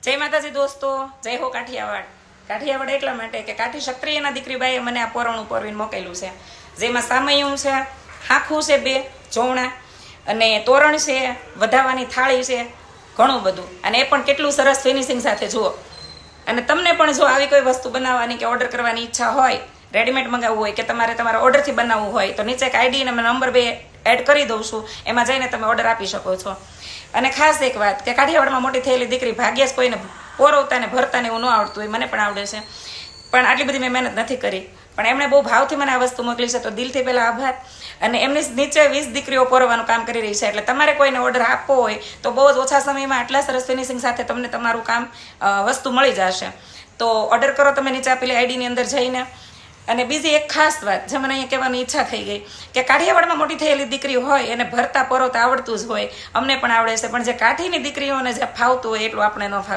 જય માતાજી દોસ્તો, જય હો કાઠિયાવાડ. કાઠિયાવાડ એટલા માટે કે કાઠી ક્ષત્રિયના દીકરીબાઈએ મને આ પોરણું પરવીને મોકેલું છે, જેમાં સામૈયું છે, હાખું છે, 2 ચોવણા અને તોરણ છે, વધાવાની થાળી છે, ઘણું બધું. અને એ પણ કેટલું સરસ ફિનિશિંગ સાથે જુઓ. અને તમને પણ જો આવી કોઈ વસ્તુ બનાવવાની કે ઓર્ડર કરવાની ઈચ્છા હોય, રેડીમેડ મંગાવવું હોય કે તમારે તમારા ઓર્ડરથી બનાવવું હોય, તો નીચે એક આઈડી અને નંબર 2 એડ કરી દઉં છું. એમાં જઈને તમે ઓર્ડર આપી શકો છો. અને ખાસ એક વાત કે કાઠિયાવાડમાં મોટી થયેલી દીકરી ભાગ્યે જ કોઈને પોરવતા ને ભરતા ને એવું ન આવડતું હોય. મને પણ આવડે છે, પણ આટલી બધી મેં મહેનત નથી કરી. પણ એમણે બહુ ભાવથી મને આ વસ્તુ મોકલી છે, તો દિલથી પહેલાં આભાર. અને એમની નીચે 20 દીકરીઓ પોરવવાનું કામ કરી રહી છે. એટલે તમારે કોઈને ઓર્ડર આપવો હોય તો બહુ જ ઓછા સમયમાં આટલા સરસ ફિનિશિંગ સાથે તમને તમારું કામ વસ્તુ મળી જશે. તો ઓર્ડર કરો તમે નીચે આપેલી આઈડીની અંદર જઈને. અને બીજી એક ખાસ વાત જે મને અહીંયા કહેવાની ઈચ્છા થઈ ગઈ કે કાઠિયાવાડમાં મોટી થયેલી દીકરી હોય એને ભરતા પરોતા આવડતું જ હોય, અમને પણ આવડે છે, પણ જે કાઠીની દીકરીઓને જે ફાવતું હોય એટલું આપણે ન ફાવતું.